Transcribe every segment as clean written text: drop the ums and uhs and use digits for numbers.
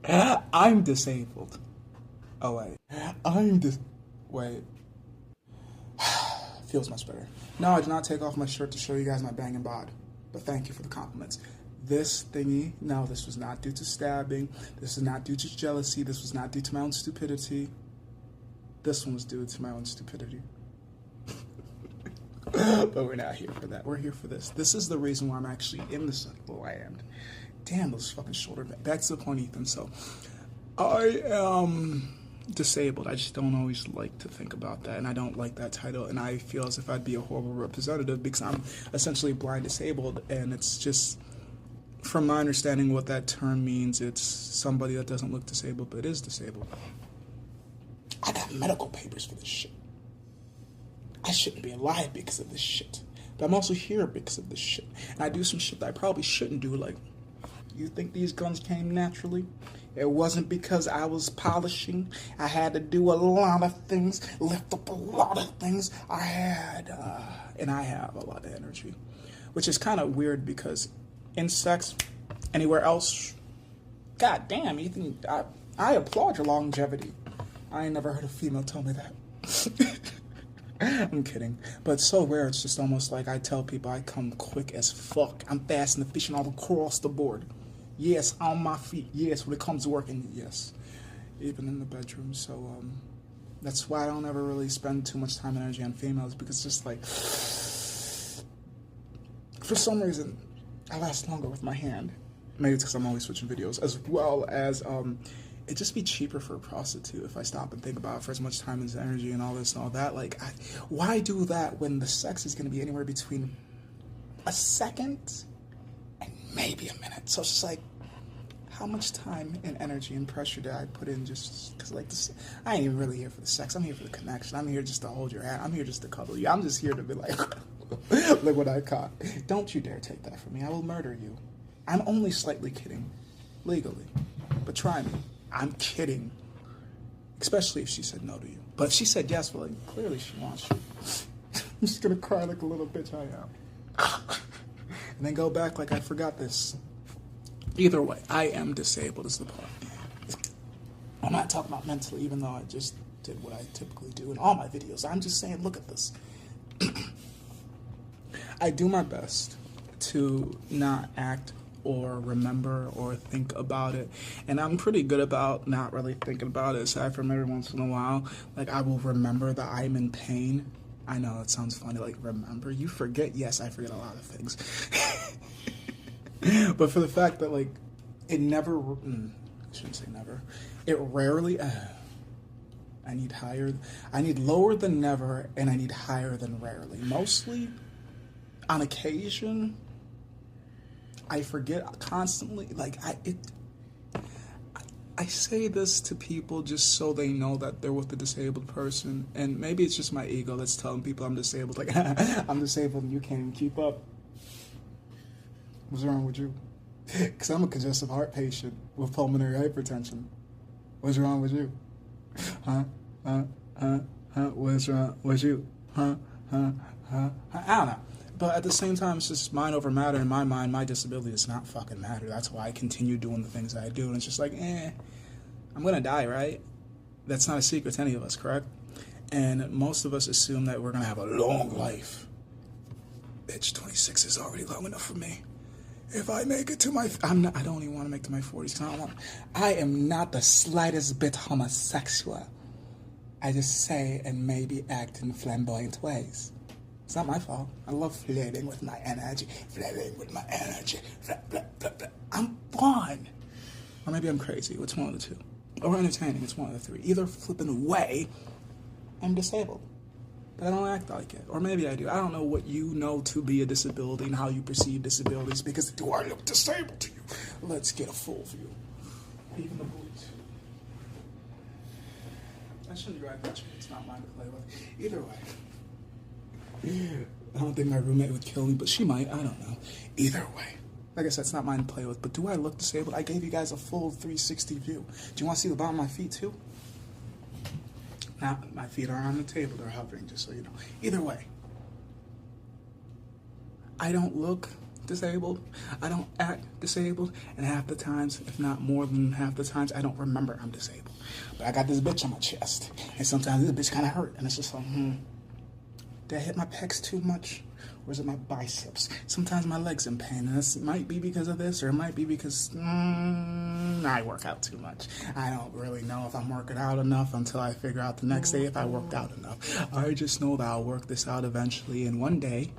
I'm disabled. Oh wait, I'm dis. Wait, feels much better. No, I did not take off my shirt to show you guys my banging bod, but thank you for the compliments. This thingy, no, this was not due to stabbing. This is not due to jealousy. This was not due to my own stupidity. This one was due to my own stupidity. But we're not here for that. We're here for this. This is the reason why I'm actually in this land. Damn, those fucking shoulder. Back to the point, Ethan. So, I am disabled. I just don't always like to think about that, and I don't like that title, and I feel as if I'd be a horrible representative because I'm essentially blind disabled, and it's just, from my understanding, what that term means, it's somebody that doesn't look disabled but is disabled. I got medical papers for this shit. I shouldn't be alive because of this shit. But I'm also here because of this shit. And I do some shit that I probably shouldn't do. Like, you think these guns came naturally? It wasn't because I was polishing. I had to do a lot of things, lift up a lot of things. And I have a lot of energy. Which is kind of weird because in sex, anywhere else, god damn, Ethan, I applaud your longevity. I ain't never heard a female tell me that. I'm kidding. But it's so rare, it's just almost like I tell people I come quick as fuck. I'm fast and efficient all across the board. Yes, on my feet. Yes, when it comes to working, yes. Even in the bedroom. So, that's why I don't ever really spend too much time and energy on females, because it's just like, for some reason, I last longer with my hand. Maybe it's because I'm always switching videos, as well as, it'd just be cheaper for a prostitute if I stop and think about it, for as much time and energy and all this and all that. Like, why do that when the sex is going to be anywhere between a second and maybe a minute? So it's just like, how much time and energy and pressure did I put in just because, like, this? I ain't even really here for the sex. I'm here for the connection. I'm here just to hold your hand. I'm here just to cuddle you. I'm just here to be like, look what I caught. Don't you dare take that from me. I will murder you. I'm only slightly kidding, legally, but try me. I'm kidding. Especially if she said no to you. But if she said yes, well, like, clearly she wants you. I'm just gonna cry like a little bitch I am. And then go back like I forgot this. Either way, I am disabled is the part. I'm not talking about mentally, even though I just did what I typically do in all my videos. I'm just saying, look at this. I do my best to not act or remember or think about it, and I'm pretty good about not really thinking about it, aside from every once in a while. Like, I will remember that I'm in pain. I know it sounds funny, like, remember? You forget? Yes, I forget a lot of things. But for the fact that, like, it never, I shouldn't say never, it rarely, I need lower than never, and I need higher than rarely. Mostly, on occasion, I forget constantly. Like, I say this to people just so they know that they're with a disabled person, and maybe it's just my ego that's telling people I'm disabled. Like, I'm disabled and you can't even keep up. What's wrong with you? Because I'm a congestive heart patient with pulmonary hypertension. What's wrong with you? Huh? What's wrong with you? I don't know. But at the same time, it's just mind over matter. In my mind, my disability does not fucking matter. That's why I continue doing the things I do. And it's just like, I'm gonna die, right? That's not a secret to any of us, correct? And most of us assume that we're gonna have a long life. Bitch, 26 is already long enough for me. If I make it to I don't even want to make it to my 40s. I am not the slightest bit homosexual. I just say and maybe act in flamboyant ways. It's not my fault. I love flirting with my energy. I'm fun. Or maybe I'm crazy. It's one of the two. Or entertaining. It's one of the three. Either flipping way, I'm disabled. But I don't act like it. Or maybe I do. I don't know what you know to be a disability and how you perceive disabilities, because do I look disabled to you? Let's get a full view. Even the boys. I shouldn't drive that. It's not mine to play with. Either way. I don't think my roommate would kill me, but she might. I don't know. Either way. Like I said, it's not mine to play with. But do I look disabled? I gave you guys a full 360 view. Do you want to see the bottom of my feet too? Now, my feet are on the table. They're hovering, just so you know. Either way. I don't look disabled. I don't act disabled. And half the times, if not more than half the times, I don't remember I'm disabled. But I got this bitch on my chest. And sometimes this bitch kind of hurt. And it's just like, did I hit my pecs too much? Or is it my biceps? Sometimes my leg's in pain. And this might be because of this, or it might be because I work out too much. I don't really know if I'm working out enough until I figure out the next day if I worked out enough. I just know that I'll work this out eventually. And one day,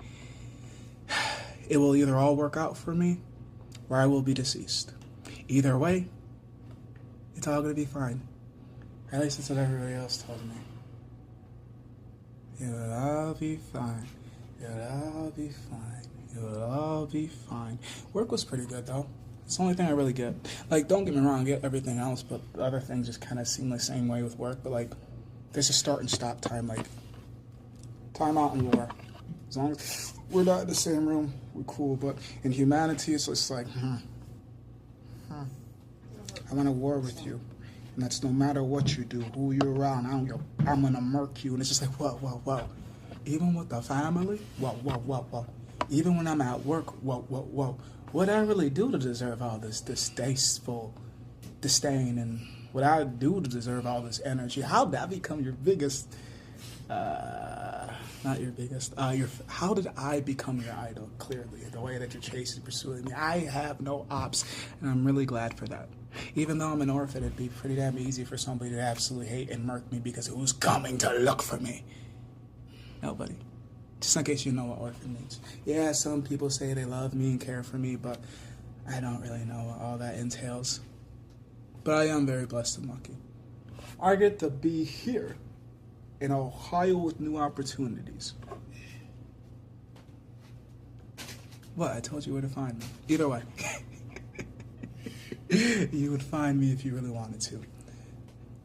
it will either all work out for me, or I will be deceased. Either way, it's all going to be fine. At least that's what everybody else told me. It'll all be fine. It'll all be fine. It'll all be fine. Work was pretty good, though. It's the only thing I really get. Like, don't get me wrong, I get everything else, but the other things just kind of seem the same way with work. But, like, there's a start and stop time. Like, time out in war. As long as we're not in the same room, we're cool. But in humanity, it's just like, I want to war with you. And that's no matter what you do, who you're around, I'm going to murk you. And it's just like, whoa. Even with the family, whoa. Even when I'm at work, whoa. What I really do to deserve all this distasteful disdain, and what I do to deserve all this energy? How did I become your biggest, not your biggest, how did I become your idol? Clearly, the way that you're chasing, pursuing me. I have no ops, and I'm really glad for that. Even though I'm an orphan, it'd be pretty damn easy for somebody to absolutely hate and murk me, because who's coming to look for me? Nobody. Just in case you know what orphan means. Yeah, some people say they love me and care for me, but I don't really know what all that entails. But I am very blessed and lucky. I get to be here in Ohio with new opportunities. What? I told you where to find me. Either way. You would find me if you really wanted to.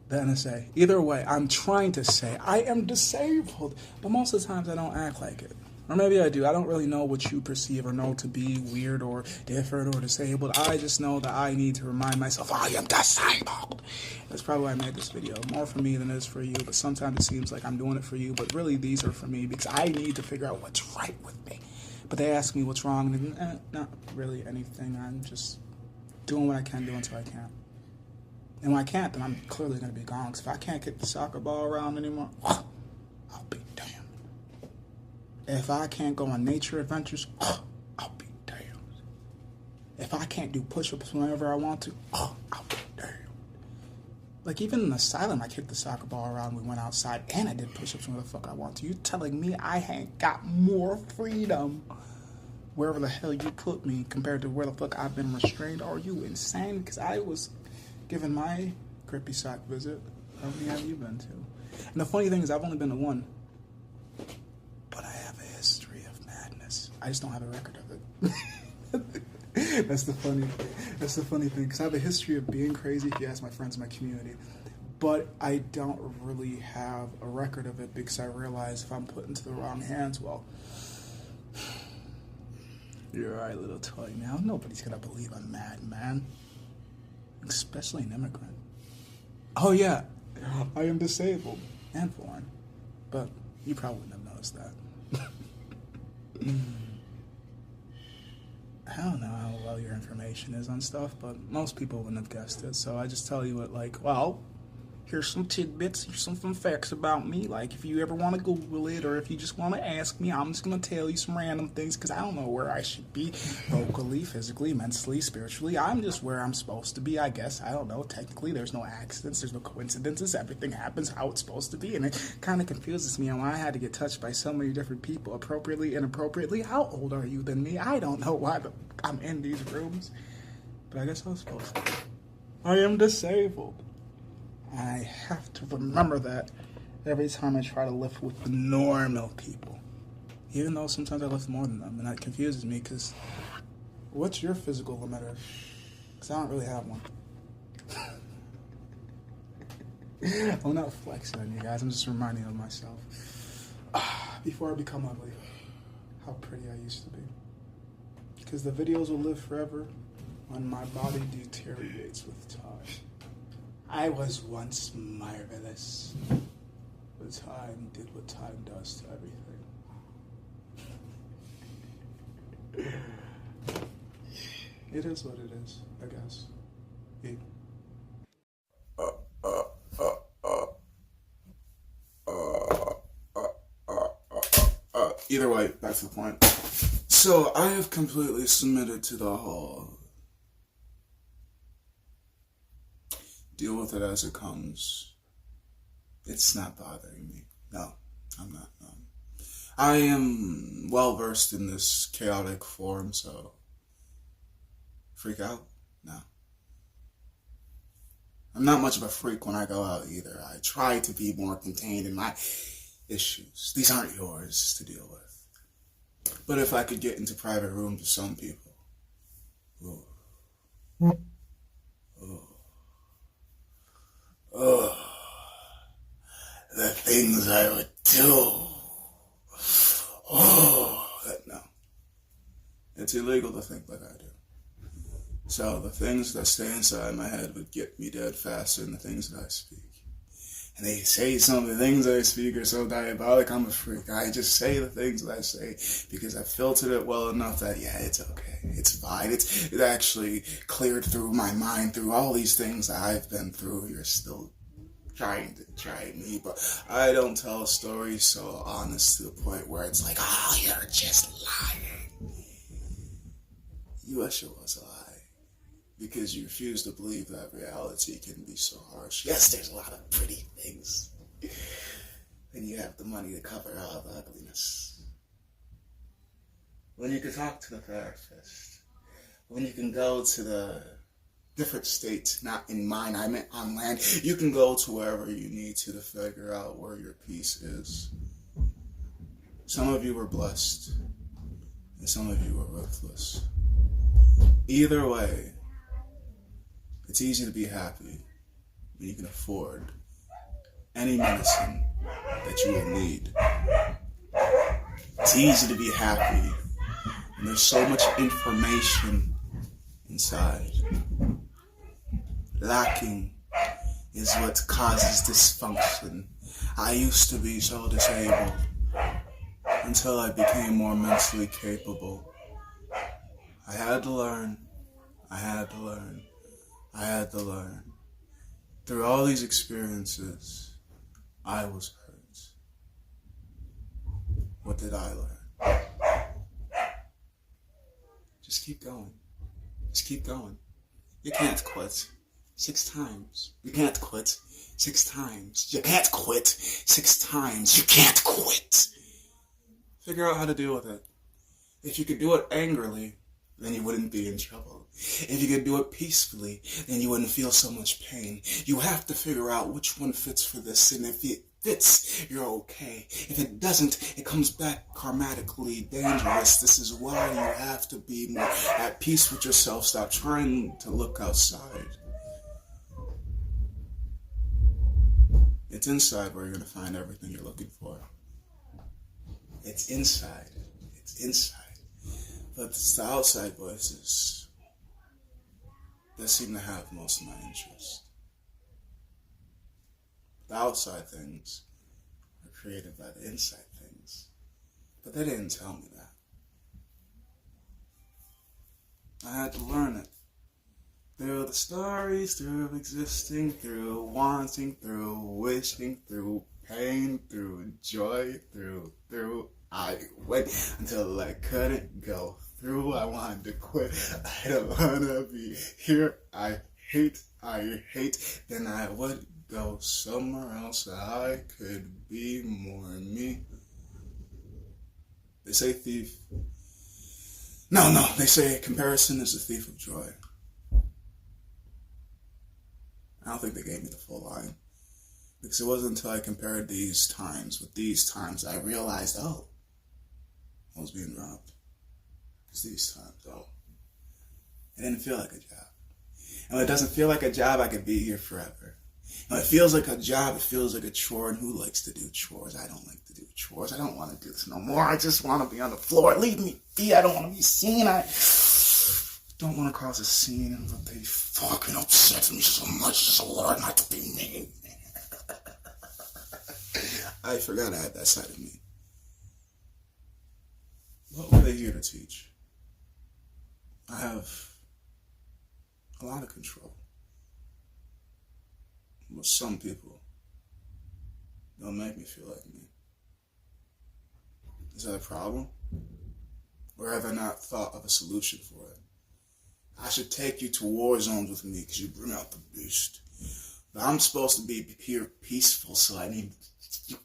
The NSA. Either way, I'm trying to say I am disabled, but most of the times I don't act like it. Or maybe I do. I don't really know what you perceive or know to be weird or different or disabled. I just know that I need to remind myself I am disabled. That's probably why I made this video. More for me than it is for you, but sometimes it seems like I'm doing it for you, but really these are for me because I need to figure out what's right with me. But they ask me what's wrong, and not really anything. I'm just doing what I can do until I can't. And when I can't, then I'm clearly going to be gone. Because if I can't kick the soccer ball around anymore, I'll be damned. If I can't go on nature adventures, I'll be damned. If I can't do push-ups whenever I want to, I'll be damned. Like, even in the asylum, I kicked the soccer ball around, we went outside, and I did push-ups whenever the fuck I want to. You telling me I ain't got more freedom wherever the hell you put me compared to where the fuck I've been restrained? Are you insane? Because I was given my Crippy Sock visit. How many have you been to? And the funny thing is, I've only been to one. But I have a history of madness. I just don't have a record of it. That's the funny thing. Because I have a history of being crazy, if you ask my friends in my community. But I don't really have a record of it because I realize if I'm put into the wrong hands, well, you're a right little toy now. Nobody's going to believe I'm mad, man. Especially an immigrant. Oh, yeah. I am disabled and foreign. But you probably wouldn't have noticed that. I don't know how well your information is on stuff, but most people wouldn't have guessed it. So I just tell you it like, well, here's some tidbits, here's some fun facts about me. Like, if you ever want to Google it, or if you just want to ask me, I'm just going to tell you some random things, because I don't know where I should be vocally, physically, mentally, spiritually. I'm just where I'm supposed to be, I guess. I don't know. Technically, there's no accidents, there's no coincidences. Everything happens how it's supposed to be, and it kind of confuses me on why I had to get touched by so many different people, appropriately, inappropriately. How old are you than me? I don't know why I'm in these rooms, but I guess I was supposed to. I am disabled. I have to remember that every time I try to lift with the normal people. Even though sometimes I lift more than them, and that confuses me, because what's your physical limiter? Because I don't really have one. I'm not flexing on you guys, I'm just reminding of myself. Before I become ugly, how pretty I used to be. Because the videos will live forever when my body deteriorates with time. I was once marvelous, but time did what time does to everything. It is what it is, I guess. It, either way, back to the point. So I have completely submitted to the whole deal with it as it comes. It's not bothering me. No, I'm not. I am well versed in this chaotic form, so freak out? No. I'm not much of a freak when I go out either. I try to be more contained in my issues. These aren't yours to deal with. But if I could get into private rooms with some people, ooh, ooh, oh, the things I would do. Oh, no. It's illegal to think like I do. So the things that stay inside my head would get me dead faster than the things that I speak. And they say some of the things I speak are so diabolic, I'm a freak. I just say the things that I say because I filtered it well enough that, yeah, it's okay. It's fine. It actually cleared through my mind through all these things that I've been through. You're still trying to try me, but I don't tell stories so honest to the point where it's like, oh, you're just lying. You wish it was a lie. Because you refuse to believe that reality can be so harsh. Yes, there's a lot of pretty things. And you have the money to cover all the ugliness. When you can talk to the therapist. When you can go to the different states, not in mine, I meant on land. You can go to wherever you need to figure out where your peace is. Some of you were blessed. And some of you were ruthless. Either way, it's easy to be happy when you can afford any medicine that you will need. It's easy to be happy when there's so much information inside. Lacking is what causes dysfunction. I used to be so disabled until I became more mentally capable. I had to learn. Through all these experiences, I was hurt. What did I learn? Just keep going. You can't quit 6 times. You can't quit 6 times. You can't quit 6 times. You can't quit. Figure out how to deal with it. If you could do it angrily, then you wouldn't be in trouble. If you could do it peacefully, then you wouldn't feel so much pain. You have to figure out which one fits for this, and if it fits, you're okay. If it doesn't, it comes back karmatically dangerous. This is why you have to be more at peace with yourself. Stop trying to look outside. It's inside where you're going to find everything you're looking for. It's inside. But it's the outside voices that seem to have most of my interest. The outside things are created by the inside things. But they didn't tell me that. I had to learn it. Through the stories, through existing, through wanting, through wishing, through pain, through joy, through. I went until I couldn't go through. I wanted to quit. I don't want to be here. I hate. Then I would go somewhere else that I could be more me. They say thief. No, they say comparison is the thief of joy. I don't think they gave me the full line. Because it wasn't until I compared these times with these times I realized, oh, I was being robbed. Because these times, oh, it didn't feel like a job. And when it doesn't feel like a job, I could be here forever. When it feels like a job, it feels like a chore. And who likes to do chores? I don't like to do chores. I don't want to do this no more. I just want to be on the floor. Leave me be. I don't want to be seen. I don't want to cause a scene, but they fucking upset me so much. So hard not to be mean. I forgot I had that side of me. What were they here to teach? I have A lot of control. But some people don't make me feel like me. Is that a problem? Or have I not thought of a solution for it? I should take you to war zones with me because you bring out the beast. But I'm supposed to be pure peaceful, so I need you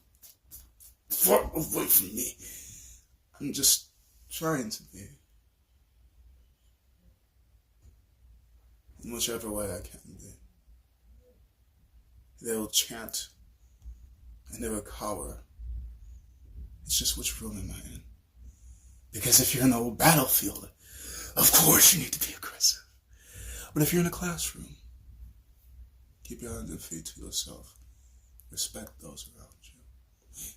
far away from me. I'm just trying to be. In whichever way I can be. They will chant and they will cower. It's just which room am I in? Because if you're in the battlefield, of course you need to be aggressive. But if you're in a classroom, keep your hands and feet to yourself. Respect those around you.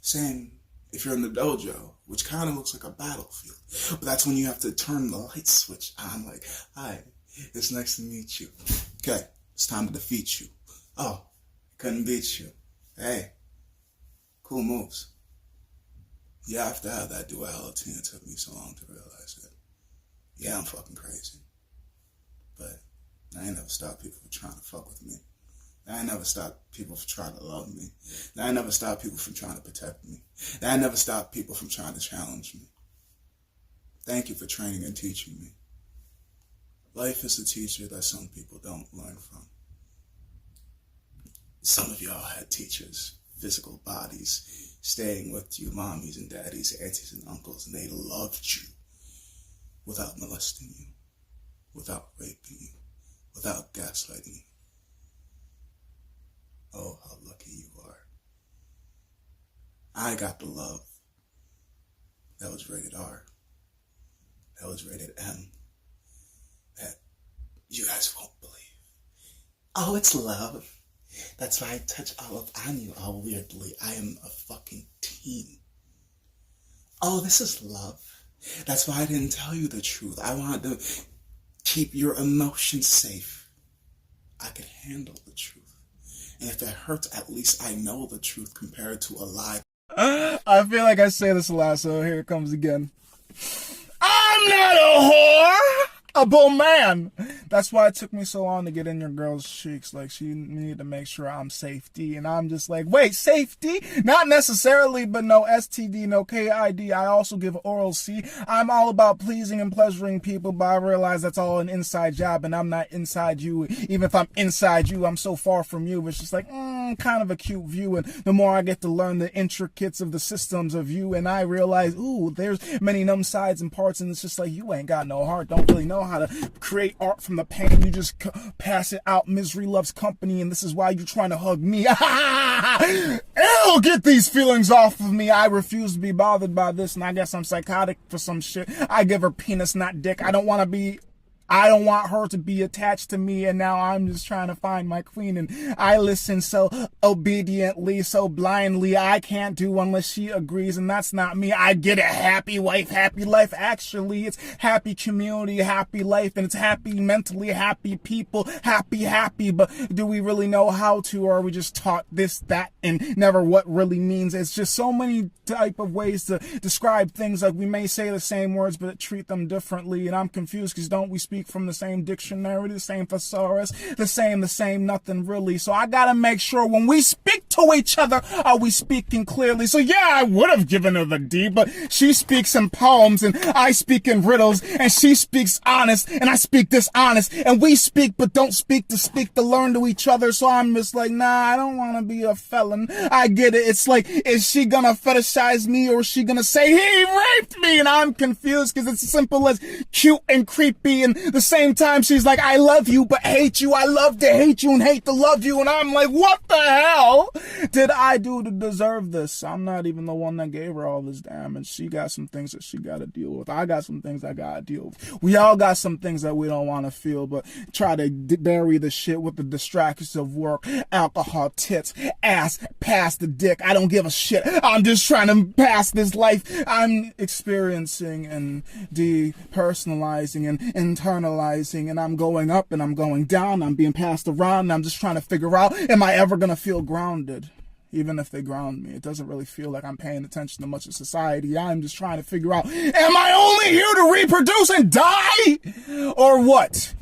Same if you're in the dojo, which kind of looks like a battlefield. But that's when you have to turn the light switch on, like, hi, it's nice to meet you. Okay, it's time to defeat you. Oh, couldn't beat you. Hey, cool moves. You have to have that duality, and it took me so long to realize it. Yeah, I'm fucking crazy. But I ain't never stopped people from trying to fuck with me. I ain't never stopped people from trying to love me. I ain't never stopped people from trying to protect me. I ain't never stopped people from trying to challenge me. Thank you for training and teaching me. Life is a teacher that some people don't learn from. Some of y'all had teachers, physical bodies, staying with you, mommies and daddies, aunties and uncles, and they loved you without molesting you, without raping you, without gaslighting you. Oh, how lucky you are. I got the love that was rated R, that was rated M, that you guys won't believe. Oh, it's love. That's why I touch all on you all weirdly. I am a fucking teen. Oh, this is love. That's why I didn't tell you the truth. I wanted to keep your emotions safe. I could handle the truth. And if it hurts, at least I know the truth compared to a lie. I feel like I say this a lot, so here it comes again. I'm not a whore! A bull man. That's why it took me so long to get in your girl's cheeks. Like, she needed to make sure I'm safety. And I'm just like, wait, safety? Not necessarily, but no STD, no KID. I also give oral C. I'm all about pleasing and pleasuring people, but I realize that's all an inside job, and I'm not inside you. Even if I'm inside you, I'm so far from you. It's just like, kind of a cute view. And the more I get to learn the intricacies of the systems of you, and I realize, ooh, there's many numb sides and parts, and it's just like, you ain't got no heart. Don't really know how to create art from the pain. You just pass it out. Misery loves company, and this is why you're trying to hug me. Ew, get these feelings off of me. I refuse to be bothered by this, and I guess I'm psychotic for some shit. I give her penis, not dick. I don't want her to be attached to me, and now I'm just trying to find my queen, and I listen so obediently, so blindly. I can't do unless she agrees, and that's not me. I get it. Happy wife, happy life. Actually, it's happy community, happy life, and it's happy mentally, happy people, happy. But do we really know how to, or are we just taught this, that, and never what really means? It's just so many type of ways to describe things. Like, we may say the same words, but treat them differently, and I'm confused because don't we speak from the same dictionary, the same thesaurus, the same, nothing really. So I gotta make sure when we speak to each other, are we speaking clearly? So yeah, I would have given her the D, but she speaks in poems, and I speak in riddles, and she speaks honest, and I speak dishonest, and we speak but don't speak to learn to each other. So I'm just like, nah, I don't want to be a felon. I get it. It's like, is she gonna fetishize me, or is she gonna say he raped me? And I'm confused because it's as simple as cute and creepy, and the same time she's like, I love you but hate you. I love to hate you and hate to love you. And I'm like, what the hell did I do to deserve this? I'm not even the one that gave her all this damage. She got some things that she got to deal with. I got some things I got to deal with. We all got some things that we don't want to feel, but try to bury the shit with the distractions of work, alcohol, tits, ass, pass the dick. I don't give a shit. I'm just trying to pass this life I'm experiencing and depersonalizing and internalizing, and I'm going up and I'm going down. I'm being passed around, and I'm just trying to figure out, am I ever going to feel grounded? Even if they ground me, it doesn't really feel like I'm paying attention to much of society. I'm just trying to figure out, am I only here to reproduce and die? Or what?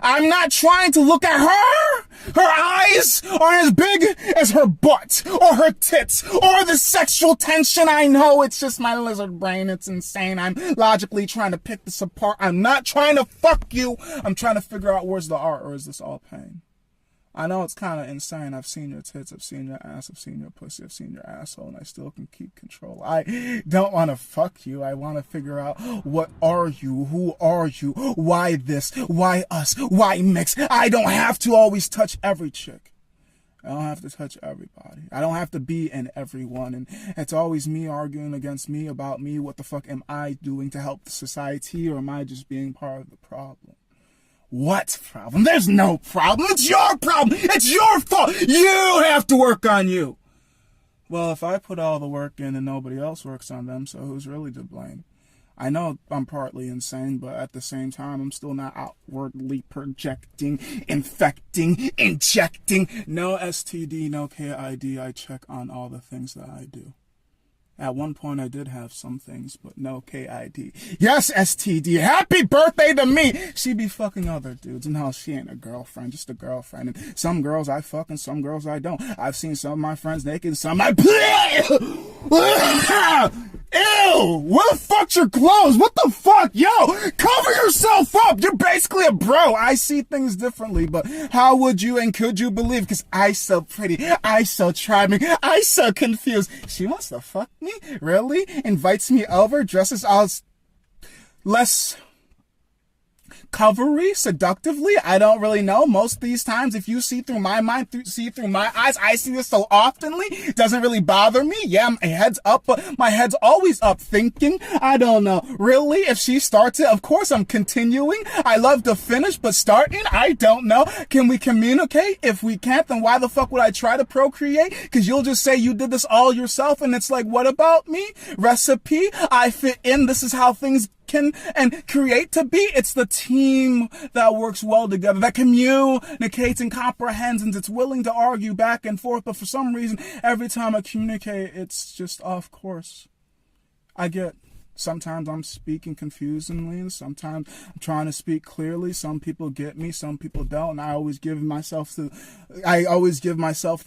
I'm not trying to look at her. Her eyes aren't as big as her butt or her tits or the sexual tension. I know it's just my lizard brain. It's insane. I'm logically trying to pick this apart. I'm not trying to fuck you. I'm trying to figure out where's the art, or is this all pain? I know it's kind of insane. I've seen your tits, I've seen your ass, I've seen your pussy, I've seen your asshole, and I still can keep control. I don't want to fuck you. I want to figure out, what are you? Who are you? Why this? Why us? Why mix? I don't have to always touch every chick. I don't have to touch everybody. I don't have to be in everyone. And it's always me arguing against me about me. What the fuck am I doing to help the society, or am I just being part of the problem? What problem? There's no problem. It's your problem. It's your fault. You have to work on you. Well, if I put all the work in and nobody else works on them, so who's really to blame? I know I'm partly insane, but at the same time, I'm still not outwardly projecting, infecting, injecting. No STD, no KID. I check on all the things that I do. At one point, I did have some things, but no KID. Yes, STD. Happy birthday to me. She be fucking other dudes. No, she ain't a girlfriend, just a girlfriend. And some girls I fuck and some girls I don't. I've seen some of my friends naked and some I... Ew! Where the fuck's your clothes? What the fuck? Yo! Cover yourself up! You're basically a bro! I see things differently, but how would you and could you believe? Because I so pretty, I so charming, I so confused. She wants to fuck me? Really? Invites me over, dresses all less covery, seductively. I don't really know. Most of these times, if you see through my mind, see through my eyes, I see this so oftenly, doesn't really bother me. Yeah, my head's up, but my head's always up thinking. I don't know. Really? If she starts it, of course I'm continuing. I love to finish, but starting, I don't know. Can we communicate? If we can't, then why the fuck would I try to procreate? Because you'll just say you did this all yourself, and it's like, what about me? Recipe? I fit in. This is how things can and create to be. It's the team that works well together, that communicates and comprehends, and it's willing to argue back and forth. But for some reason, every time I communicate, it's just off course. I get sometimes I'm speaking confusingly, and sometimes I'm trying to speak clearly. Some people get me, some people don't. And I always give myself the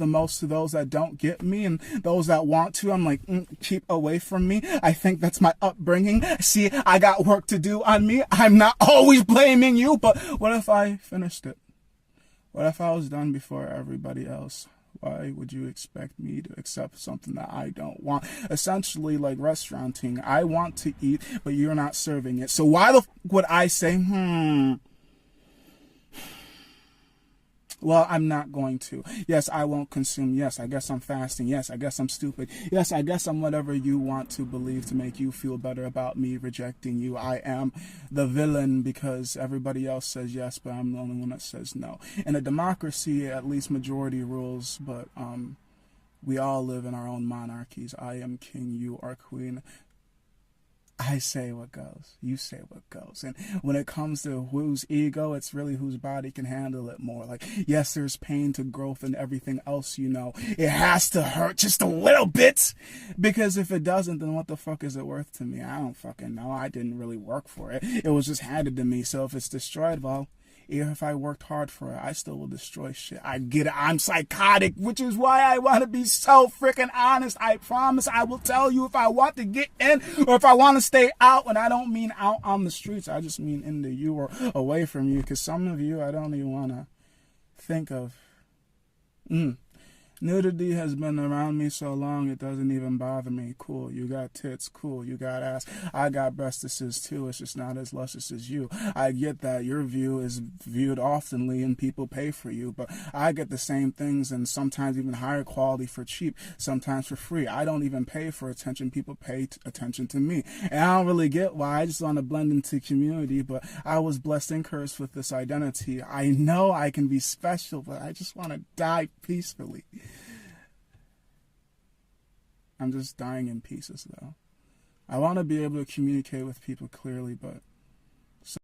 most to those that don't get me, and those that want to, I'm like, keep away from me. I think that's my upbringing. See, I got work to do on me. I'm not always blaming you, but what if I finished it? What if I was done before everybody else? Why would you expect me to accept something that I don't want? Essentially, like restauranting. I want to eat, but you're not serving it. So why the would I say, well, I'm not going to. Yes, I won't consume. Yes, I guess I'm fasting. Yes, I guess I'm stupid. Yes, I guess I'm whatever you want to believe to make you feel better about me rejecting you. I am the villain because everybody else says yes, but I'm the only one that says no. In a democracy, at least majority rules, but we all live in our own monarchies. I am king, you are queen. I say what goes. You say what goes. And when it comes to whose ego, it's really whose body can handle it more. Like, yes, there's pain to growth and everything else, you know. It has to hurt just a little bit. Because if it doesn't, then what the fuck is it worth to me? I don't fucking know. I didn't really work for it. It was just handed to me. So if it's destroyed, well, even if I worked hard for it, I still will destroy shit. I get it. I'm psychotic, which is why I want to be so freaking honest. I promise I will tell you if I want to get in or if I want to stay out. And I don't mean out on the streets. I just mean into you or away from you. Because some of you, I don't even want to think of. Nudity has been around me so long it doesn't even bother me. Cool, you got tits. Cool, you got ass. I got breastises too. It's just not as luscious as you. I get that your view is viewed oftenly and people pay for you, but I get the same things and sometimes even higher quality for cheap, sometimes for free. I don't even pay for attention. People pay attention to me. And I don't really get why. I just want to blend into community, but I was blessed and cursed with this identity. I know I can be special, but I just want to die peacefully. I'm just dying in pieces, though. I want to be able to communicate with people clearly, but